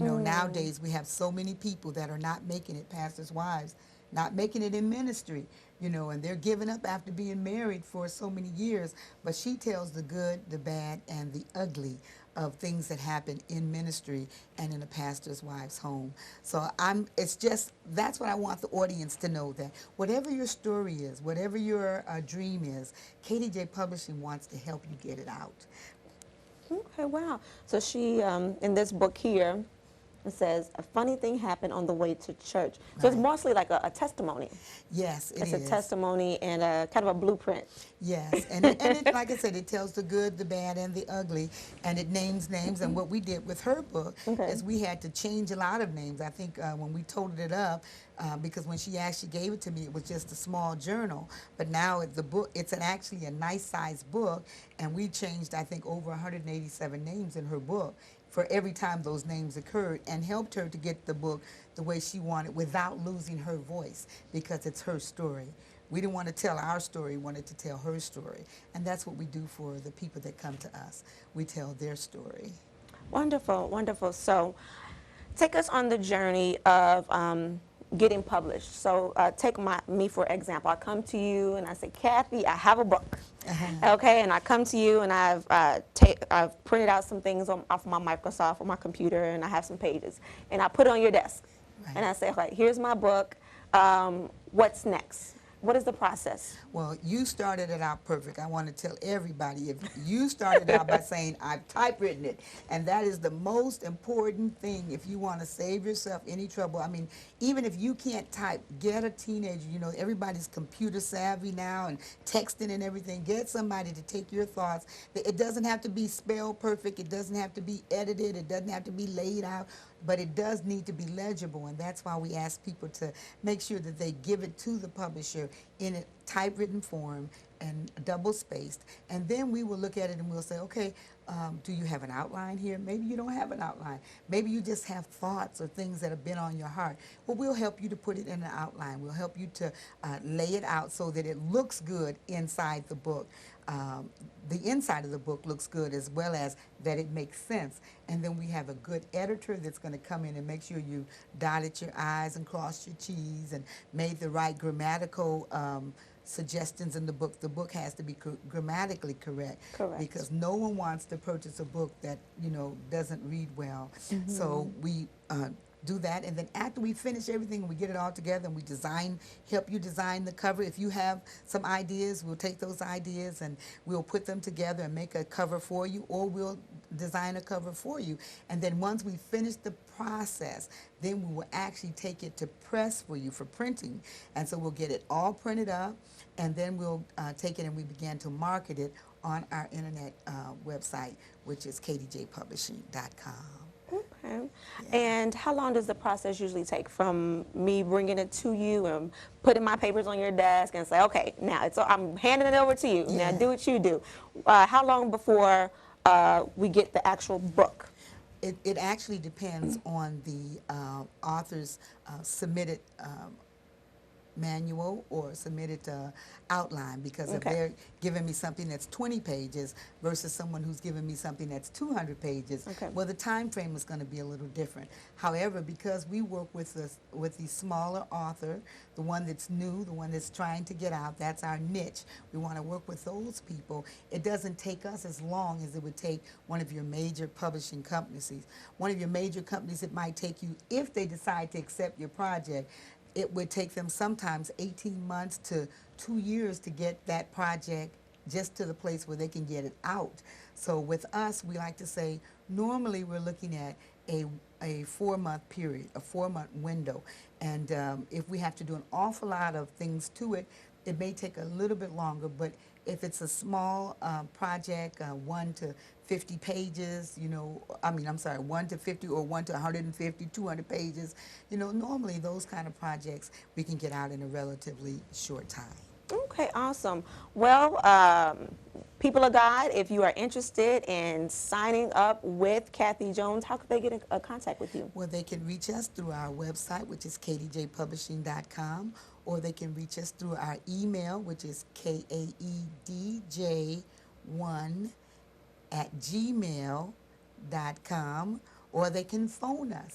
You know, nowadays we have so many people that are not making it, pastors' wives, not making it in ministry, you know, and they're giving up after being married for so many years. But she tells the good, the bad, and the ugly of things that happen in ministry and in a pastor's wife's home. So it's just, that's what I want the audience to know, that whatever your story is, whatever your dream is, KDJ Publishing wants to help you get it out. Okay, wow. So she, in this book here, it says, a funny thing happened on the way to church. So it's Right. mostly like a testimony. Yes, it It's a is. testimony and a kind of a blueprint. Yes, and it, like I said, it tells the good, the bad, and the ugly, and it names names. And what we did with her book Okay. is we had to change a lot of names. I think when we totaled it up, because when she actually gave it to me, it was just a small journal. But now the book, it's actually a nice sized book, and we changed, I think, over 187 names in her book for every time those names occurred, and helped her to get the book the way she wanted without losing her voice, because it's her story. We didn't want to tell our story, we wanted to tell her story. And that's what we do for the people that come to us. We tell their story. Wonderful, wonderful. So take us on the journey of getting published. So take me for example. I come to you and I say, Kathy, I have a book. Okay, and I come to you and I've printed out some things off my Microsoft or my computer, and I have some pages, and I put it on your desk, and Right. I say, okay, here's my book. What's next? What is the process? Well, you started it out perfect. I want to tell everybody, if you started out by saying, I've typewritten it, and that is the most important thing if you want to save yourself any trouble. I mean, even if you can't type, get a teenager. You know, everybody's computer savvy now and texting and everything. Get somebody to take your thoughts. It doesn't have to be spelled perfect. It doesn't have to be edited. It doesn't have to be laid out, but it does need to be legible, and that's why we ask people to make sure that they give it to the publisher in a typewritten form and double spaced, and then we will look at it and we'll say, okay, do you have an outline here? Maybe you don't have an outline. Maybe you just have thoughts or things that have been on your heart. Well, we'll help you to put it in an outline. We'll help you to lay it out so that it looks good inside the book. The inside of the book looks good, as well as that it makes sense. And then we have a good editor that's going to come in and make sure you dotted your I's and crossed your T's and made the right grammatical suggestions in the book. The book has to be grammatically correct, Correct. because no one wants to purchase a book that, you know, doesn't read well. So we do that, and then after we finish everything, we get it all together and we help you design the cover. If you have some ideas, we'll take those ideas and we'll put them together and make a cover for you, or we'll design a cover for you. And then once we finish the process, then we will actually take it to press for you for printing. And so we'll get it all printed up, and then we'll take it and we begin to market it on our internet website, which is kdjpublishing.com. Okay. And how long does the process usually take from me bringing it to you and putting my papers on your desk and say, okay, now I'm handing it over to you. Now Yeah. do what you do. How long before we get the actual book? It actually depends on the author's submitted manual or submitted outline, because if Okay. they're giving me something that's 20 pages versus someone who's giving me something that's 200 pages, Okay. well, the time frame is going to be a little different. However, because we work with the smaller author, the one that's new, the one that's trying to get out, that's our niche. We want to work with those people. It doesn't take us as long as it would take one of your major publishing companies. One of your major companies, it might take you, if they decide to accept your project, it would take them sometimes 18 months to 2 years to get that project just to the place where they can get it out. So with us, we like to say normally we're looking at a 4-month period, a 4-month window. And if we have to do an awful lot of things to it, it may take a little bit longer. But if it's a small project, 1 to 50 pages, you know, I'm sorry, 1 to 50 or 1 to 150, 200 pages, you know, normally those kind of projects we can get out in a relatively short time. Okay, awesome. Well, people of God, if you are interested in signing up with Kathy Jones, how could they get in contact with you? Well, they can reach us through our website, which is kdjpublishing.com, or they can reach us through our email, which is kaedj1@gmail.com, or they can phone us